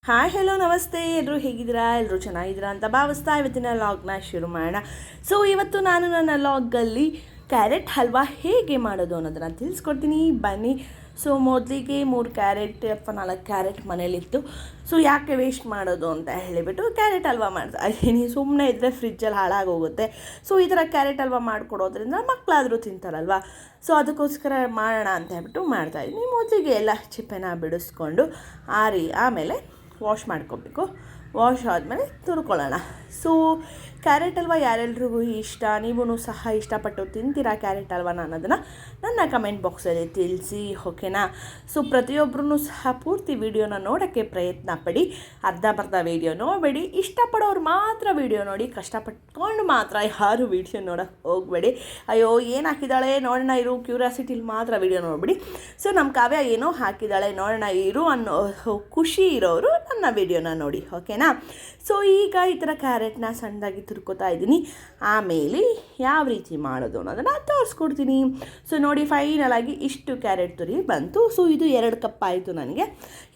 Hi hello ನಮಸ್ತೆ, ಎಲ್ಲರೂ ಹೇಗಿದ್ದೀರಾ? ಎಲ್ಲರೂ ಚೆನ್ನಾಗಿದ್ದೀರಾ ಅಂತ ಭಾವಿಸ್ತಾ ಇವತ್ತಿನ ಲಾಗ್ನ ಶುರು ಮಾಡೋಣ. ಸೊ ಇವತ್ತು ನಾನು ನನ್ನ ಲಾಗಲ್ಲಿ ಕ್ಯಾರೆಟ್ ಹಲ್ವಾ ಹೇಗೆ ಮಾಡೋದು ಅನ್ನೋದನ್ನು ತಿಳಿಸ್ಕೊಡ್ತೀನಿ, ಬನ್ನಿ. ಸೊ ಮೊದಲಿಗೆ 3 ಕ್ಯಾರೆಟ್ ಅಥವಾ 4 ಕ್ಯಾರೆಟ್ ಮನೇಲಿತ್ತು. ಸೊ ಯಾಕೆ ವೇಸ್ಟ್ ಮಾಡೋದು ಅಂತ ಹೇಳಿಬಿಟ್ಟು ಕ್ಯಾರೆಟ್ ಹಲ್ವಾ ಮಾಡ್ತಾ ಇದ್ದೀನಿ. ಸುಮ್ಮನೆ ಇದ್ದರೆ ಫ್ರಿಜ್ಜಲ್ಲಿ ಹಾಳಾಗೋಗುತ್ತೆ. ಸೊ ಈ ಥರ ಕ್ಯಾರೆಟ್ ಹಲ್ವಾ ಮಾಡಿಕೊಡೋದ್ರಿಂದ ಮಕ್ಕಳಾದರೂ ತಿಂತಾರಲ್ವ. ಸೊ ಅದಕ್ಕೋಸ್ಕರ ಮಾಡೋಣ ಅಂತ ಹೇಳ್ಬಿಟ್ಟು ಮಾಡ್ತಾಯಿದ್ದೀನಿ. ಮೊದಲಿಗೆ ಎಲ್ಲ ಚಿಪ್ಪೆನ ಬಿಡಿಸ್ಕೊಂಡು ಆಮೇಲೆ ವಾಶ್ ಮಾಡ್ಕೋಬೇಕು. ವಾಶ್ ಆದಮೇಲೆ ತುರ್ಕೊಳ್ಳೋಣ. ಸೊ ಕ್ಯಾರೆಟ್ ಹಲ್ವಾ ಯಾರೆಲ್ರಿಗೂ ಇಷ್ಟ, ನೀವೂ ಸಹ ಇಷ್ಟಪಟ್ಟು ತಿಂತೀರಾ ಕ್ಯಾರೆಟ್ ಹಲ್ವಾನ ಅನ್ನೋದನ್ನು ನನ್ನ ಕಮೆಂಟ್ ಬಾಕ್ಸಲ್ಲಿ ತಿಳಿಸಿ, ಓಕೆನಾ? ಸೊ ಪ್ರತಿಯೊಬ್ಬರೂ ಸಹ ಪೂರ್ತಿ ವೀಡಿಯೋನ ನೋಡೋಕ್ಕೆ ಪ್ರಯತ್ನ ಪಡಿ. ಅರ್ಧ ವೀಡಿಯೋ ನೋಡಬೇಡಿ. ಇಷ್ಟಪಡೋರು ಮಾತ್ರ ವೀಡಿಯೋ ನೋಡಿ, ಕಷ್ಟಪಟ್ಕೊಂಡು ಮಾತ್ರ ಯಾರು ವೀಡಿಯೋ ನೋಡೋಕ್ಕೆ ಹೋಗಬೇಡಿ. ಅಯ್ಯೋ ಏನು ಹಾಕಿದ್ದಾಳೆ ನೋಡೋಣ ಇರು, ಕ್ಯೂರಿಯಾಸಿಟಿಲಿ ಮಾತ್ರ ವೀಡಿಯೋ ನೋಡಬೇಡಿ. ಸೊ ನಮ್ಮ ಕಾವ್ಯ ಏನೋ ಹಾಕಿದ್ದಾಳೆ ನೋಡೋಣ ಇರು ಅನ್ನೋ ಖುಷಿ ಇರೋರು ನನ್ನ ವೀಡಿಯೋನ ನೋಡಿ, ಓಕೆನಾ? ಸೊ ಈಗ ಈ ಥರ ಕ್ಯಾರೆಟ್ನ ಸಣ್ಣದಾಗಿ ತುರ್ಕೋತಾ ಇದ್ದೀನಿ. ಆಮೇಲೆ ಯಾವ ರೀತಿ ಮಾಡೋದು ಅನ್ನೋದನ್ನು ತೋರಿಸ್ಕೊಡ್ತೀನಿ. ಸೊ ನೋಡಿ, ಫೈನಲಾಗಿ ಇಷ್ಟು ಕ್ಯಾರೆಟ್ ತುರಿ ಬಂತು. ಸೊ ಇದು 2 ಕಪ್ ಆಯಿತು ನನಗೆ.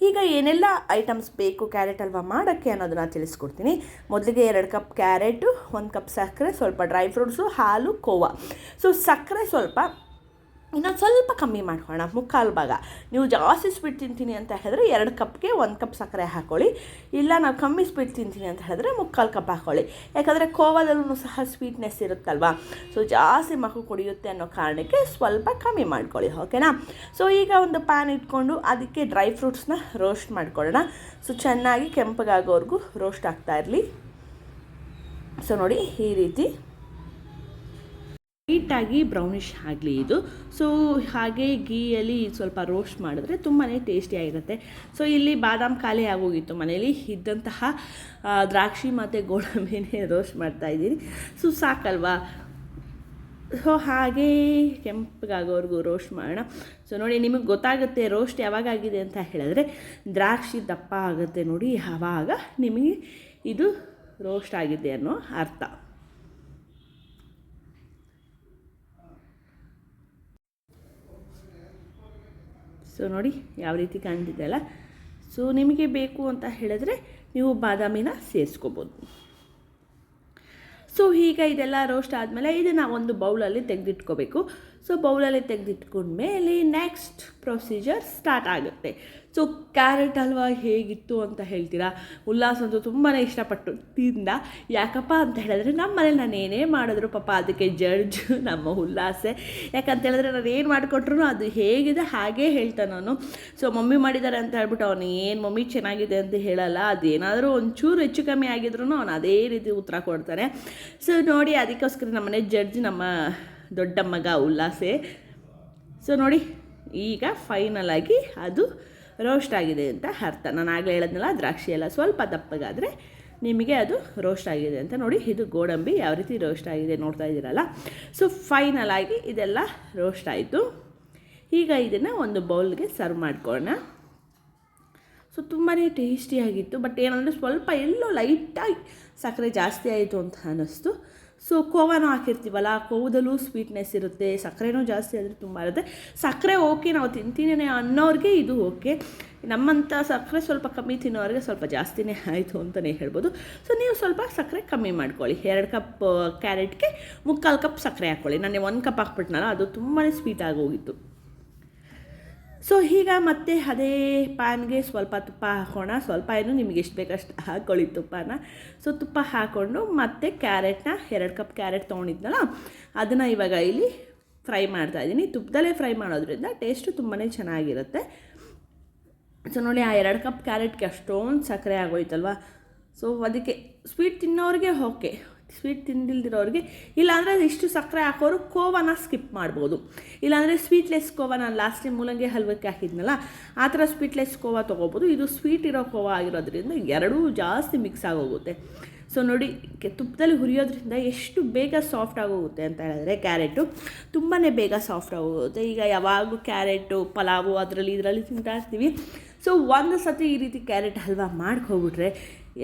ಈಗ ಏನೆಲ್ಲ ಐಟಮ್ಸ್ ಬೇಕು ಕ್ಯಾರೆಟ್ ಹಲ್ವಾ ಮಾಡೋಕ್ಕೆ ಅನ್ನೋದನ್ನು ತಿಳಿಸ್ಕೊಡ್ತೀನಿ. ಮೊದಲಿಗೆ 2 ಕಪ್ ಕ್ಯಾರೆಟು, 1 ಕಪ್ ಸಕ್ಕರೆ, ಸ್ವಲ್ಪ ಡ್ರೈ ಫ್ರೂಟ್ಸು, ಹಾಲು, ಕೋವಾ. ಸೊ ಸಕ್ಕರೆ ಸ್ವಲ್ಪ ಇನ್ನೊಂದು ಸ್ವಲ್ಪ ಕಮ್ಮಿ ಮಾಡ್ಕೊಳ್ಳೋಣ, 3/4 ಭಾಗ. ನೀವು ಜಾಸ್ತಿ ಸ್ವೀಟ್ ತಿಂತೀನಿ ಅಂತ ಹೇಳಿದ್ರೆ 2 ಕಪ್ಗೆ 1 ಕಪ್ ಸಕ್ಕರೆ ಹಾಕ್ಕೊಳ್ಳಿ. ಇಲ್ಲ ನಾವು ಕಮ್ಮಿ ಸ್ವೀಟ್ ತಿಂತೀನಿ ಅಂತ ಹೇಳಿದ್ರೆ 3/4 ಕಪ್ ಹಾಕ್ಕೊಳ್ಳಿ. ಯಾಕಂದರೆ ಕೋವಾದಲ್ಲೂ ಸಹ ಸ್ವೀಟ್ನೆಸ್ ಇರುತ್ತಲ್ವ. ಸೊ ಜಾಸ್ತಿ ಮಗು ಕುಡಿಯುತ್ತೆ ಅನ್ನೋ ಕಾರಣಕ್ಕೆ ಸ್ವಲ್ಪ ಕಮ್ಮಿ ಮಾಡ್ಕೊಳ್ಳಿ, ಓಕೆನಾ? ಸೊ ಈಗ ಒಂದು ಪ್ಯಾನ್ ಇಟ್ಕೊಂಡು ಅದಕ್ಕೆ ಡ್ರೈ ಫ್ರೂಟ್ಸ್ನ ರೋಸ್ಟ್ ಮಾಡ್ಕೊಳ್ಳೋಣ. ಸೊ ಚೆನ್ನಾಗಿ ಕೆಂಪಗಾಗೋವರೆಗೂ ರೋಸ್ಟ್ ಆಗ್ತಾ ಇರಲಿ. ಸೊ ನೋಡಿ, ಈ ರೀತಿ ಲೈಟಾಗಿ ಬ್ರೌನಿಷ್ ಆಗಲಿ ಇದು. ಸೊ ಹಾಗೆ ಗೀಯಲ್ಲಿ ಸ್ವಲ್ಪ ರೋಸ್ಟ್ ಮಾಡಿದ್ರೆ ತುಂಬಾ ಟೇಸ್ಟಿಯಾಗಿರುತ್ತೆ. ಸೊ ಇಲ್ಲಿ ಬಾದಾಮ್ ಖಾಲಿ ಆಗೋಗಿತ್ತು, ಮನೇಲಿ ಇದ್ದಂತಹ ದ್ರಾಕ್ಷಿ ಮತ್ತು ಗೋಡಂಬಿನೇ ರೋಸ್ಟ್ ಮಾಡ್ತಾಯಿದ್ದೀನಿ. ಸೊ ಸಾಕಲ್ವಾ? ಸೊ ಹಾಗೇ ಕೆಂಪಗಾಗೋವರೆಗೂ ರೋಸ್ಟ್ ಮಾಡೋಣ. ಸೊ ನೋಡಿ, ನಿಮಗೆ ಗೊತ್ತಾಗುತ್ತೆ ರೋಸ್ಟ್ ಯಾವಾಗಾಗಿದೆ ಅಂತ ಹೇಳಿದ್ರೆ ದ್ರಾಕ್ಷಿ ದಪ್ಪ ಆಗುತ್ತೆ ನೋಡಿ, ಆವಾಗ ನಿಮಗೆ ಇದು ರೋಸ್ಟ್ ಆಗಿದೆ ಅನ್ನೋ ಅರ್ಥ. ಸೊ ನೋಡಿ ಯಾವ ರೀತಿ ಕಾಣ್ತಿದೆ ಅಲ್ಲ. ಸೊ ನಿಮಗೆ ಬೇಕು ಅಂತ ಹೇಳಿದ್ರೆ ನೀವು ಬಾದಾಮಿನ ಸೇರಿಸ್ಕೋಬೋದು. ಸೊ ಈಗ ಇದೆಲ್ಲ ರೋಸ್ಟ್ ಆದಮೇಲೆ ಇದನ್ನು ಒಂದು ಬೌಲಲ್ಲಿ ತೆಗೆದಿಟ್ಕೋಬೇಕು. ಸೊ ಬೌಲಲ್ಲಿ ತೆಗೆದಿಟ್ಕೊಂಡ್ಮೇಲೆ ನೆಕ್ಸ್ಟ್ ಪ್ರೊಸೀಜರ್ ಸ್ಟಾರ್ಟ್ ಆಗುತ್ತೆ. ಸೊ ಕ್ಯಾರೆಟ್ ಹಲ್ವಾ ಹೇಗಿತ್ತು ಅಂತ ಹೇಳ್ತೀರಾ? ಉಲ್ಲಾಸ್ ಅಂತೂ ತುಂಬಾ ಇಷ್ಟಪಟ್ಟು ತಿಂದ. ಯಾಕಪ್ಪ ಅಂತ ಹೇಳಿದ್ರೆ ನಮ್ಮ ಮನೇಲಿ ನಾನು ಏನೇ ಮಾಡಿದ್ರು ಪಾಪ ಅದಕ್ಕೆ ಜಡ್ಜ್ ನಮ್ಮ ಉಲ್ಲಾಸೆ. ಯಾಕಂತ ಹೇಳಿದ್ರೆ ನಾನು ಏನು ಮಾಡಿಕೊಟ್ರು ಅದು ಹೇಗಿದೆ ಹಾಗೇ ಹೇಳ್ತಾನೆ ಅವನು. ಸೊ ಮಮ್ಮಿ ಮಾಡಿದ್ದಾರೆ ಅಂತ ಹೇಳ್ಬಿಟ್ಟು ಅವನು ಏನು ಮಮ್ಮಿ ಚೆನ್ನಾಗಿದೆ ಅಂತ ಹೇಳಲ್ಲ. ಅದೇನಾದರೂ ಒಂಚೂರು ಹೆಚ್ಚು ಕಮ್ಮಿ ಆಗಿದ್ರು ಅವನು ಅದೇ ರೀತಿ ಉತ್ತರ ಕೊಡ್ತಾನೆ. ಸೊ ನೋಡಿ, ಅದಕ್ಕೋಸ್ಕರ ನಮ್ಮನೆ ಜಡ್ಜ್ ನಮ್ಮ ದೊಡ್ಡ ಮಗ ಉಲ್ಲಾಸೆ. ಸೊ ನೋಡಿ, ಈಗ ಫೈನಲಾಗಿ ಅದು ರೋಸ್ಟ್ ಆಗಿದೆ ಅಂತ ಅರ್ಥ. ನಾನು ಆಗಲೇ ಹೇಳಿದ್ನಲ್ಲ, ದ್ರಾಕ್ಷಿ ಎಲ್ಲ ಸ್ವಲ್ಪ ದಪ್ಪಗಾದರೆ ನಿಮಗೆ ಅದು ರೋಸ್ಟ್ ಆಗಿದೆ ಅಂತ. ನೋಡಿ, ಇದು ಗೋಡಂಬಿ ಯಾವ ರೀತಿ ರೋಸ್ಟ್ ಆಗಿದೆ ನೋಡ್ತಾ ಇದ್ದೀರಲ್ಲ. ಸೊ ಫೈನಲಾಗಿ ಇದೆಲ್ಲ ರೋಸ್ಟ್ ಆಯಿತು. ಈಗ ಇದನ್ನು ಒಂದು ಬೌಲ್ಗೆ ಸರ್ವ್ ಮಾಡ್ಕೊಳ್ಳೋಣ. ಸೊ ತುಂಬಾ ಟೇಸ್ಟಿಯಾಗಿತ್ತು. ಬಟ್ ಏನಂದರೆ ಸ್ವಲ್ಪ ಎಲ್ಲೋ ಲೈಟಾಗಿ ಸಕ್ಕರೆ ಜಾಸ್ತಿ ಆಯಿತು ಅಂತ ಅನ್ನಿಸ್ತು. ಸೊ ಕೋವಾನೂ ಹಾಕಿರ್ತೀವಲ್ಲ, ಕೋವದಲ್ಲೂ ಸ್ವೀಟ್ನೆಸ್ ಇರುತ್ತೆ, ಸಕ್ಕರೆನೂ ಜಾಸ್ತಿ ಆದರೆ ತುಂಬ ಇರುತ್ತೆ. ಸಕ್ಕರೆ ಓಕೆ, ನಾವು ತಿಂತೀನಿ ಅನ್ನೋರಿಗೆ ಇದು ಓಕೆ. ನಮ್ಮಂಥ ಸಕ್ಕರೆ ಸ್ವಲ್ಪ ಕಮ್ಮಿ ತಿನ್ನೋರಿಗೆ ಸ್ವಲ್ಪ ಜಾಸ್ತಿನೇ ಆಯಿತು ಅಂತಲೇ ಹೇಳ್ಬೋದು. ಸೊ ನೀವು ಸ್ವಲ್ಪ ಸಕ್ಕರೆ ಕಮ್ಮಿ ಮಾಡ್ಕೊಳ್ಳಿ. 2 ಕಪ್ ಕ್ಯಾರೆಟ್ಗೆ 3/4 ಕಪ್ ಸಕ್ಕರೆ ಹಾಕ್ಕೊಳ್ಳಿ. ನಾನು 1 ಕಪ್ ಹಾಕ್ಬಿಟ್ನಲ್ಲ, ಅದು ತುಂಬಾ ಸ್ವೀಟ್ ಆಗೋಗಿತ್ತು. ಸೊ ಈಗ ಮತ್ತೆ ಅದೇ ಪ್ಯಾನ್ಗೆ ಸ್ವಲ್ಪ ತುಪ್ಪ ಹಾಕೋಣ. ಸ್ವಲ್ಪ ಏನು ನಿಮಗೆ ಎಷ್ಟು ಬೇಕಷ್ಟು ಹಾಕ್ಕೊಳ್ಳಿ ತುಪ್ಪನ. ಸೊ ತುಪ್ಪ ಹಾಕ್ಕೊಂಡು ಮತ್ತೆ ಕ್ಯಾರೆಟ್ನ 2 ಕಪ್ ಕ್ಯಾರೆಟ್ ತೊಗೊಂಡಿದ್ನಲ್ಲ ಅದನ್ನು ಇವಾಗ ಇಲ್ಲಿ ಫ್ರೈ ಮಾಡ್ತಾಯಿದ್ದೀನಿ. ತುಪ್ಪದಲ್ಲೇ ಫ್ರೈ ಮಾಡೋದ್ರಿಂದ ಟೇಸ್ಟು ತುಂಬಾ ಚೆನ್ನಾಗಿರುತ್ತೆ. ಸೊ ನೋಡಿ, ಆ 2 ಕಪ್ ಕ್ಯಾರೆಟ್ಗೆ ಅಷ್ಟೊಂದು ಸಕ್ಕರೆ ಆಗೋಯ್ತಲ್ವ. ಸೊ ಅದಕ್ಕೆ ಸ್ವೀಟ್ ತಿನ್ನೋರಿಗೆ ಓಕೆ, ಸ್ವೀಟ್ ತಿಂದಿಲ್ದಿರೋರಿಗೆ ಇಲ್ಲಾಂದರೆ ಇಷ್ಟು ಸಕ್ಕರೆ ಹಾಕೋರು ಕೋವಾನ ಸ್ಕಿಪ್ ಮಾಡ್ಬೋದು. ಇಲ್ಲಾಂದರೆ ಸ್ವೀಟ್ಲೆಸ್ ಕೋವಾ, ನಾನು ಲಾಸ್ಟ್ ಟೈಮ್ ಮೂಲಂಗಿ ಹಲ್ವಕ್ಕೆ ಹಾಕಿದ್ನಲ್ಲ ಆ ಥರ ಸ್ವೀಟ್ಲೆಸ್ ಕೋವಾ ತೊಗೋಬೋದು. ಇದು ಸ್ವೀಟ್ ಇರೋ ಕೋವಾ ಆಗಿರೋದ್ರಿಂದ ಎರಡೂ ಜಾಸ್ತಿ ಮಿಕ್ಸ್ ಆಗೋಗುತ್ತೆ. ಸೊ ನೋಡಿ, ತುಪ್ಪದಲ್ಲಿ ಹುರಿಯೋದ್ರಿಂದ ಎಷ್ಟು ಬೇಗ ಸಾಫ್ಟ್ ಆಗೋಗುತ್ತೆ ಅಂತ ಹೇಳಿದ್ರೆ ಕ್ಯಾರೆಟು ತುಂಬಾ ಬೇಗ ಸಾಫ್ಟ್ ಆಗೋಗುತ್ತೆ. ಈಗ ಯಾವಾಗಲೂ ಕ್ಯಾರೆಟು ಪಲಾವು ಅದರಲ್ಲಿ ಇದರಲ್ಲಿ ತಿಂತಾ ಇರ್ತೀವಿ. ಸೊ ಒಂದು ಸತಿ ಈ ರೀತಿ ಕ್ಯಾರೆಟ್ ಹಲ್ವಾ ಮಾಡ್ಕೊಬಿಟ್ರೆ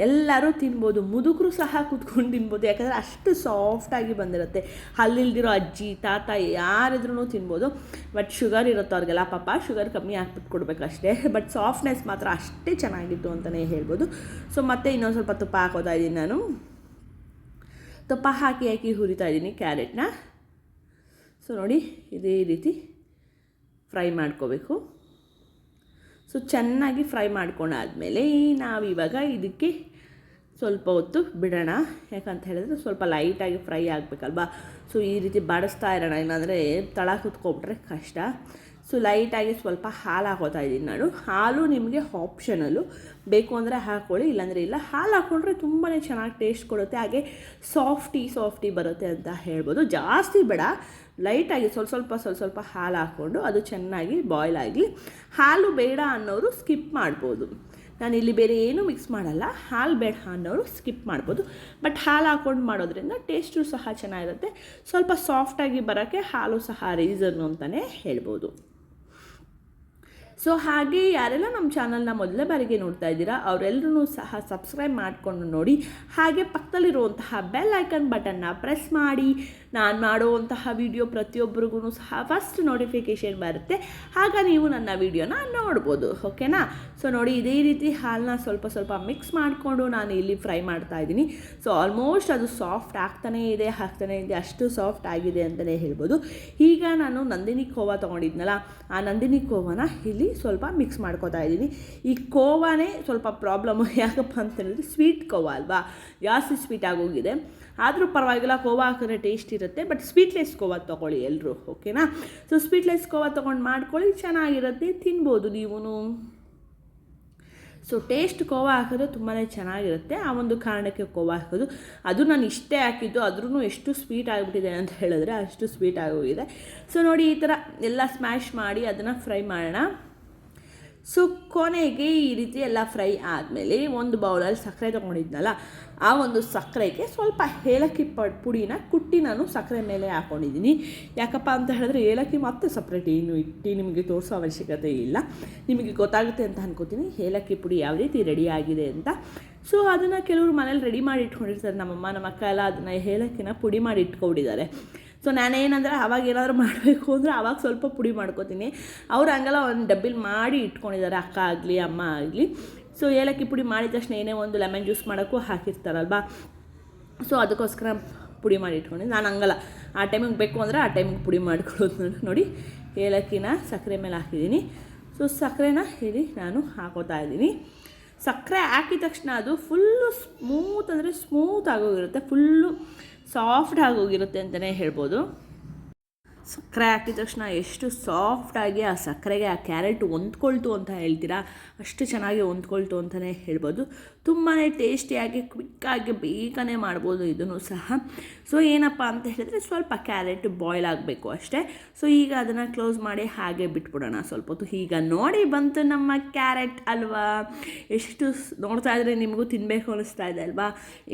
ಎಲ್ಲರೂ ತಿನ್ಬೋದು, ಮುದುಕರು ಸಹ ಕೂತ್ಕೊಂಡು ತಿನ್ಬೋದು, ಯಾಕಂದರೆ ಅಷ್ಟು ಸಾಫ್ಟಾಗಿ ಬಂದಿರುತ್ತೆ. ಹಲ್ಲಿಲ್ದಿರೋ ಅಜ್ಜಿ ತಾತ ಯಾರಿದ್ರೂ ತಿನ್ಬೋದು. ಬಟ್ ಶುಗರ್ ಇರುತ್ತೆ ಅವ್ರಿಗೆಲ್ಲ, ಪಾಪ ಶುಗರ್ ಕಮ್ಮಿ ಹಾಕ್ಬಿಟ್ಟು ಕೊಡಬೇಕಷ್ಟೇ. ಬಟ್ ಸಾಫ್ಟ್ನೆಸ್ ಮಾತ್ರ ಅಷ್ಟೇ ಚೆನ್ನಾಗಿತ್ತು ಅಂತಲೇ ಹೇಳ್ಬೋದು. ಸೊ ಮತ್ತೆ ಇನ್ನೊಂದು ಸ್ವಲ್ಪ ತುಪ್ಪ ಹಾಕೋತಾ ಇದ್ದೀನಿ ನಾನು. ತುಪ್ಪ ಹಾಕಿ ಹುರಿತಾ ಇದ್ದೀನಿ ಕ್ಯಾರೆಟ್ನ. ಸೊ ನೋಡಿ ಇದೇ ರೀತಿ ಫ್ರೈ ಮಾಡ್ಕೋಬೇಕು. ಸೊ ಚೆನ್ನಾಗಿ ಫ್ರೈ ಮಾಡ್ಕೊಂಡಾದಮೇಲೆ ನಾವಿವಾಗ ಇದಕ್ಕೆ ಸ್ವಲ್ಪ ಹೊತ್ತು ಬಿಡೋಣ. ಯಾಕಂತ ಹೇಳಿದ್ರೆ ಸ್ವಲ್ಪ ಲೈಟಾಗಿ ಫ್ರೈ ಆಗಬೇಕಲ್ವಾ. ಸೊ ಈ ರೀತಿ ಬಾಡಿಸ್ತಾ ಇರೋಣ, ಇಲ್ಲಾಂದರೆ ತಳ ಕುತ್ಕೊಬಿಟ್ರೆ ಕಷ್ಟ. ಸೊ ಲೈಟಾಗಿ ಸ್ವಲ್ಪ ಹಾಲು ಹಾಕೋತಾ ಇದ್ದೀನಿ ನಾನು. ಹಾಲು ನಿಮಗೆ ಆಪ್ಷನಲ್ಲು, ಬೇಕು ಅಂದರೆ ಹಾಕ್ಕೊಳ್ಳಿ, ಇಲ್ಲಾಂದರೆ ಇಲ್ಲ. ಹಾಲು ಹಾಕ್ಕೊಂಡ್ರೆ ತುಂಬಾ ಚೆನ್ನಾಗಿ ಟೇಸ್ಟ್ ಕೊಡುತ್ತೆ, ಹಾಗೆ ಸಾಫ್ಟಿ ಬರುತ್ತೆ ಅಂತ ಹೇಳ್ಬೋದು. ಜಾಸ್ತಿ ಬೇಡ, ಲೈಟಾಗಿ ಸ್ವಲ್ಪ ಹಾಲು ಹಾಕ್ಕೊಂಡು ಅದು ಚೆನ್ನಾಗಿ ಬಾಯ್ಲ್ ಆಗಲಿ. ಹಾಲು ಬೇಡ ಅನ್ನೋರು ಸ್ಕಿಪ್ ಮಾಡ್ಬೋದು. ನಾನಿಲ್ಲಿ ಬೇರೆ ಏನೂ ಮಿಕ್ಸ್ ಮಾಡಲ್ಲ, ಹಾಲು ಬೇಡ ಅನ್ನೋರು ಸ್ಕಿಪ್ ಮಾಡ್ಬೋದು. ಬಟ್ ಹಾಲು ಹಾಕ್ಕೊಂಡು ಮಾಡೋದ್ರಿಂದ ಟೇಸ್ಟು ಸಹ ಚೆನ್ನಾಗಿರುತ್ತೆ. ಸ್ವಲ್ಪ ಸಾಫ್ಟಾಗಿ ಬರೋಕ್ಕೆ ಹಾಲು ಸಹ ರೀಸನ್ನು ಅಂತಲೇ ಹೇಳ್ಬೋದು. ಸೊ ಹಾಗೆ ಯಾರೆಲ್ಲ ನಮ್ಮ ಚಾನಲ್ನ ಮೊದಲನೇ ಬಾರಿಗೆ ನೋಡ್ತಾ ಇದ್ದೀರಾ ಅವರೆಲ್ಲರೂ ಸಹ ಸಬ್ಸ್ಕ್ರೈಬ್ ಮಾಡಿಕೊಂಡು ನೋಡಿ. ಹಾಗೆ ಪಕ್ಕದಲ್ಲಿರುವಂತಹ ಬೆಲ್ ಐಕನ್ ಬಟನ್ನ ಪ್ರೆಸ್ ಮಾಡಿ. ನಾನು ಮಾಡುವಂತಹ ವಿಡಿಯೋ ಪ್ರತಿಯೊಬ್ಬರಿಗೂ ಸಹ ಫಸ್ಟ್ ನೋಟಿಫಿಕೇಷನ್ ಬರುತ್ತೆ, ಆಗ ನೀವು ನನ್ನ ವಿಡಿಯೋನ ನೋಡ್ಬೋದು. ಓಕೆನಾ? ಸೊ ನೋಡಿ ಇದೇ ರೀತಿ ಹಾಲನ್ನ ಸ್ವಲ್ಪ ಮಿಕ್ಸ್ ಮಾಡಿಕೊಂಡು ನಾನು ಇಲ್ಲಿ ಫ್ರೈ ಮಾಡ್ತಾ ಇದ್ದೀನಿ. ಸೊ ಆಲ್ಮೋಸ್ಟ್ ಅದು ಸಾಫ್ಟ್ ಆಗ್ತಾನೇ ಇದೆ, ಅಷ್ಟು ಸಾಫ್ಟ್ ಆಗಿದೆ ಅಂತಲೇ ಹೇಳ್ಬೋದು. ಈಗ ನಾನು ನಂದಿನಿ ಕೋವಾ ತೊಗೊಂಡಿದ್ನಲ್ಲ, ಆ ನಂದಿನಿ ಕೋವಾನ ಇಲ್ಲಿ ಸ್ವಲ್ಪ ಮಿಕ್ಸ್ ಮಾಡ್ಕೋತಾ ಇದ್ದೀನಿ. ಈ ಕೋವಾನೇ ಸ್ವಲ್ಪ ಪ್ರಾಬ್ಲಮ್ಮು, ಯಾಕಪ್ಪ ಅಂತ ಹೇಳಿದ್ರೆ ಸ್ವೀಟ್ ಕೋವಾ ಅಲ್ವಾ, ಜಾಸ್ತಿ ಸ್ವೀಟ್ ಆಗೋಗಿದೆ. ಆದರೂ ಪರವಾಗಿಲ್ಲ, ಕೋವಾ ಹಾಕಿದ್ರೆ ಟೇಸ್ಟ್ ಇರುತ್ತೆ. ಬಟ್ ಸ್ವೀಟ್ಲೆಸ್ ಕೋವಾ ತೊಗೊಳ್ಳಿ ಎಲ್ಲರೂ, ಓಕೆನಾ? ಸೊ ಸ್ವೀಟ್ಲೆಸ್ ಕೋವಾ ತೊಗೊಂಡು ಮಾಡ್ಕೊಳ್ಳಿ, ಚೆನ್ನಾಗಿರುತ್ತೆ, ತಿನ್ಬೋದು ನೀವು. ಸೊ ಟೇಸ್ಟ್ ಕೋವಾ ಹಾಕಿದ್ರೆ ತುಂಬಾ ಚೆನ್ನಾಗಿರುತ್ತೆ. ಆ ಒಂದು ಕಾರಣಕ್ಕೆ ಕೋವಾ ಹಾಕೋದು. ಅದು ನಾನು ಇಷ್ಟೇ ಹಾಕಿದ್ದು, ಆದ್ರೂ ಎಷ್ಟು ಸ್ವೀಟ್ ಆಗಿಬಿಟ್ಟಿದೆ ಅಂತ ಹೇಳಿದ್ರೆ ಅಷ್ಟು ಸ್ವೀಟ್ ಆಗೋಗಿದೆ. ಸೊ ನೋಡಿ ಈ ಥರ ಎಲ್ಲ ಸ್ಮ್ಯಾಶ್ ಮಾಡಿ ಅದನ್ನು ಫ್ರೈ ಮಾಡೋಣ. ಸೊ ಕೊನೆಗೆ ಈ ರೀತಿ ಎಲ್ಲ ಫ್ರೈ ಆದಮೇಲೆ ಒಂದು ಬೌಲಲ್ಲಿ ಸಕ್ಕರೆ ತೊಗೊಂಡಿದ್ನಲ್ಲ, ಆ ಒಂದು ಸಕ್ಕರೆಗೆ ಸ್ವಲ್ಪ ಏಲಕ್ಕಿ ಪುಡಿನ ಕುಟ್ಟಿ ನಾನು ಸಕ್ಕರೆ ಮೇಲೆ ಹಾಕ್ಕೊಂಡಿದ್ದೀನಿ. ಯಾಕಪ್ಪ ಅಂತ ಹೇಳಿದ್ರೆ ಏಲಕ್ಕಿ ಮತ್ತೆ ಸಪ್ರೇಟ್ ಏನು ಇಟ್ಟು ನಿಮಗೆ ತೋರಿಸೋ ಅವಶ್ಯಕತೆ ಇಲ್ಲ, ನಿಮಗೆ ಗೊತ್ತಾಗುತ್ತೆ ಅಂತ ಅನ್ಕೋತೀನಿ ಏಲಕ್ಕಿ ಪುಡಿ ಯಾವ ರೀತಿ ರೆಡಿ ಆಗಿದೆ ಅಂತ. ಸೊ ಅದನ್ನು ಕೆಲವರು ಮನೇಲಿ ರೆಡಿ ಮಾಡಿ ಇಟ್ಕೊಂಡಿರ್ತಾರೆ. ನಮ್ಮಮ್ಮ ನಮ್ಮ ಅಕ್ಕ ಎಲ್ಲ ಅದನ್ನು ಏಲಕ್ಕಿನ ಪುಡಿ ಮಾಡಿ ಇಟ್ಕೊಂಡಿದ್ದಾರೆ. ಸೊ ನಾನೇನಂದರೆ ಅವಾಗ ಏನಾದರೂ ಮಾಡಬೇಕು ಅಂದರೆ ಆವಾಗ ಸ್ವಲ್ಪ ಪುಡಿ ಮಾಡ್ಕೋತೀನಿ. ಅವ್ರು ಹಂಗೆಲ್ಲ ಒಂದು ಡಬ್ಬಿಲಿ ಮಾಡಿ ಇಟ್ಕೊಂಡಿದ್ದಾರೆ, ಅಕ್ಕ ಆಗಲಿ ಅಮ್ಮ ಆಗಲಿ. ಸೊ ಏಲಕ್ಕಿ ಪುಡಿ ಮಾಡಿದ ತಕ್ಷಣ ಏನೇ ಒಂದು ಲೆಮನ್ ಜ್ಯೂಸ್ ಮಾಡೋಕ್ಕೂ ಹಾಕಿರ್ತಾರಲ್ವಾ, ಸೊ ಅದಕ್ಕೋಸ್ಕರ ಪುಡಿ ಮಾಡಿ ಇಟ್ಕೊಂಡಿದ್ದು. ನಾನು ಹಂಗಲ್ಲ, ಆ ಟೈಮಿಗೆ ಬೇಕು ಅಂದರೆ ಆ ಟೈಮಿಗೆ ಪುಡಿ ಮಾಡ್ಕೊಳ್ಳೋದು. ನೋಡಿ ಏಲಕ್ಕಿನ ಸಕ್ಕರೆ ಮೇಲೆ ಹಾಕಿದ್ದೀನಿ. ಸೊ ಸಕ್ಕರೆನ ಇಲ್ಲಿ ನಾನು ಹಾಕೋತಾ ಇದ್ದೀನಿ. ಸಕ್ಕರೆ ಹಾಕಿದ ತಕ್ಷಣ ಅದು ಫುಲ್ಲು ಸ್ಮೂತ್ ಆಗೋಗಿರುತ್ತೆ, ಫುಲ್ಲು ಸಾಫ್ಟ್ ಆಗೋಗಿರುತ್ತೆ ಅಂತಲೇ ಹೇಳ್ಬೋದು. ಸಕ್ಕರೆ ಹಾಕಿದ ತಕ್ಷಣ ಎಷ್ಟು ಸಾಫ್ಟಾಗಿ ಆ ಸಕ್ಕರೆಗೆ ಆ ಕ್ಯಾರೆಟ್ ಹೊಂದ್ಕೊಳ್ತು ಅಂತ ಹೇಳ್ತೀರಾ, ಅಷ್ಟು ಚೆನ್ನಾಗಿ ಹೊಂದ್ಕೊಳ್ತು ಅಂತಲೇ ಹೇಳ್ಬೋದು. ತುಂಬಾ ಟೇಸ್ಟಿಯಾಗಿ ಕ್ವಿಕ್ಕಾಗಿ ಬೇಗನೆ ಮಾಡ್ಬೋದು ಇದನ್ನು ಸಹ. ಸೊ ಏನಪ್ಪ ಅಂತ ಹೇಳಿದ್ರೆ ಸ್ವಲ್ಪ ಕ್ಯಾರೆಟ್ ಬಾಯ್ಲ್ ಆಗಬೇಕು ಅಷ್ಟೇ. ಸೊ ಈಗ ಅದನ್ನು ಕ್ಲೋಸ್ ಮಾಡಿ ಹಾಗೆ ಬಿಟ್ಬಿಡೋಣ ಸ್ವಲ್ಪ ಹೊತ್ತು. ಈಗ ನೋಡಿ ಬಂತು ನಮ್ಮ ಕ್ಯಾರೆಟ್ ಅಲ್ವಾ, ಎಷ್ಟು ನೋಡ್ತಾ ಇದ್ರೆ ನಿಮಗೂ ತಿನ್ನಬೇಕು ಅನ್ನಿಸ್ತಾ ಇದೆ ಅಲ್ವಾ.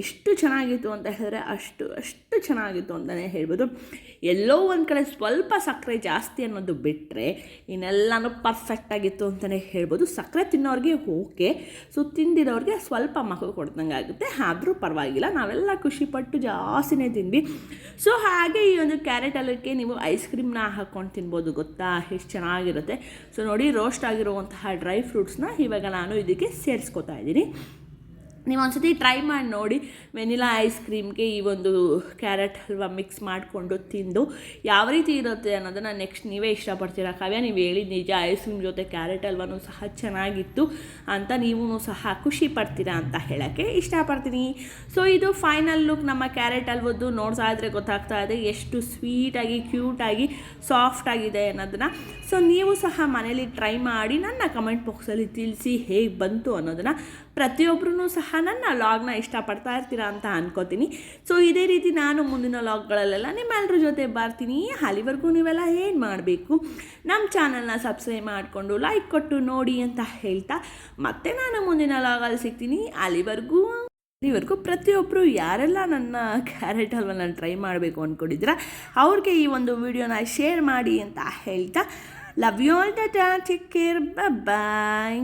ಎಷ್ಟು ಚೆನ್ನಾಗಿತ್ತು ಅಂತ ಹೇಳಿದ್ರೆ ಅಷ್ಟು ಚೆನ್ನಾಗಿತ್ತು ಅಂತಲೇ ಹೇಳ್ಬೋದು. ಎಲ್ಲೋ ಒಂದು ಕಡೆ ಸ್ವಲ್ಪ ಸಕ್ಕರೆ ಜಾಸ್ತಿ ಅನ್ನೋದು ಬಿಟ್ಟರೆ ಇನ್ನೆಲ್ಲನೂ ಪರ್ಫೆಕ್ಟಾಗಿತ್ತು ಅಂತಲೇ ಹೇಳ್ಬೋದು. ಸಕ್ಕರೆ ತಿನ್ನೋರಿಗೆ ಓಕೆ, ಸೊ ತಿಂದಿರೋರಿಗೆ ಸ್ವಲ್ಪ ಮಗು ಕೊಡ್ದಂಗೆ ಆಗುತ್ತೆ, ಆದರೂ ಪರವಾಗಿಲ್ಲ, ನಾವೆಲ್ಲ ಖುಷಿಪಟ್ಟು ಜಾಸ್ತಿನೇ ತಿಂದ್ವಿ. ಸೊ ಹಾಗೆ ಈ ಒಂದು ಕ್ಯಾರೆಟ್ ಹಲ್ವಕ್ಕೆ ನೀವು ಐಸ್ ಕ್ರೀಮ್ನ ಹಾಕ್ಕೊಂಡು ತಿನ್ಬೋದು, ಗೊತ್ತಾ ಎಷ್ಟು ಚೆನ್ನಾಗಿರುತ್ತೆ. ಸೊ ನೋಡಿ ರೋಸ್ಟ್ ಆಗಿರುವಂತಹ ಡ್ರೈ ಫ್ರೂಟ್ಸ್ನ ಇವಾಗ ನಾನು ಇದಕ್ಕೆ ಸೇರಿಸ್ಕೊತಾ ಇದ್ದೀನಿ. ನೀವು ಒಂದ್ಸತಿ ಟ್ರೈ ಮಾಡಿ ನೋಡಿ. ವೆನಿಲಾ ಐಸ್ ಕ್ರೀಮ್ಗೆ ಈ ಒಂದು ಕ್ಯಾರೆಟ್ ಹಲ್ವಾ ಮಿಕ್ಸ್ ಮಾಡಿಕೊಂಡು ತಿಂದು ಯಾವ ರೀತಿ ಇರುತ್ತೆ ಅನ್ನೋದನ್ನು ನೆಕ್ಸ್ಟ್ ನೀವೇ ಇಷ್ಟಪಡ್ತೀರಾ. ಕಾವ್ಯ ನೀವು ಹೇಳಿದ ನಿಜ, ಐಸ್ ಕ್ರೀಮ್ ಜೊತೆ ಕ್ಯಾರೆಟ್ ಹಲ್ವಾನು ಸಹ ಚೆನ್ನಾಗಿತ್ತು ಅಂತ ನೀವು ಸಹ ಖುಷಿ ಪಡ್ತೀರಾ ಅಂತ ಹೇಳೋಕ್ಕೆ ಇಷ್ಟಪಡ್ತೀನಿ. ಸೊ ಇದು ಫೈನಲ್ ಲುಕ್ ನಮ್ಮ ಕ್ಯಾರೆಟ್ ಹಲ್ವದ್ದು. ನೋಡ್ತಾ ಇದ್ರೆ ಗೊತ್ತಾಗ್ತಾ ಇದೆ ಎಷ್ಟು ಸ್ವೀಟಾಗಿ ಕ್ಯೂಟಾಗಿ ಸಾಫ್ಟಾಗಿದೆ ಅನ್ನೋದನ್ನು. ಸೊ ನೀವು ಸಹ ಮನೇಲಿ ಟ್ರೈ ಮಾಡಿ ನನ್ನ ಕಮೆಂಟ್ ಬಾಕ್ಸಲ್ಲಿ ತಿಳಿಸಿ ಹೇಗೆ ಬಂತು ಅನ್ನೋದನ್ನು. ಪ್ರತಿಯೊಬ್ಬರೂ ಸಹ ನನ್ನ ಲಾಗ್ನ ಇಷ್ಟಪಡ್ತಾ ಇರ್ತೀರಾ ಅಂತ ಅನ್ಕೋತೀನಿ. ಸೊ ಇದೇ ರೀತಿ ನಾನು ಮುಂದಿನ ಲಾಗ್ಗಳಲ್ಲೆಲ್ಲ ನಿಮ್ಮೆಲ್ಲರ ಜೊತೆ ಬರ್ತೀನಿ. ಅಲ್ಲಿವರೆಗೂ ನೀವೆಲ್ಲ ಏನು ಮಾಡಬೇಕು, ನಮ್ಮ ಚಾನಲ್ನ ಸಬ್ಸ್ಕ್ರೈಬ್ ಮಾಡಿಕೊಂಡು ಲೈಕ್ ಕೊಟ್ಟು ನೋಡಿ ಅಂತ ಹೇಳ್ತಾ ಮತ್ತೆ ನಾನು ಮುಂದಿನ ಲಾಗಲ್ಲಿ ಸಿಗ್ತೀನಿ. ಅಲ್ಲಿವರೆಗೂ ಪ್ರತಿಯೊಬ್ಬರು ಯಾರೆಲ್ಲ ನನ್ನ ಕ್ಯಾರೆಟ್ ಹಲ್ವನ ಟ್ರೈ ಮಾಡಬೇಕು ಅಂದ್ಕೊಂಡಿದ್ದೀರಾ ಅವ್ರಿಗೆ ಈ ಒಂದು ವಿಡಿಯೋನ ಶೇರ್ ಮಾಡಿ ಅಂತ ಹೇಳ್ತಾ love you all, tata, take care, bye.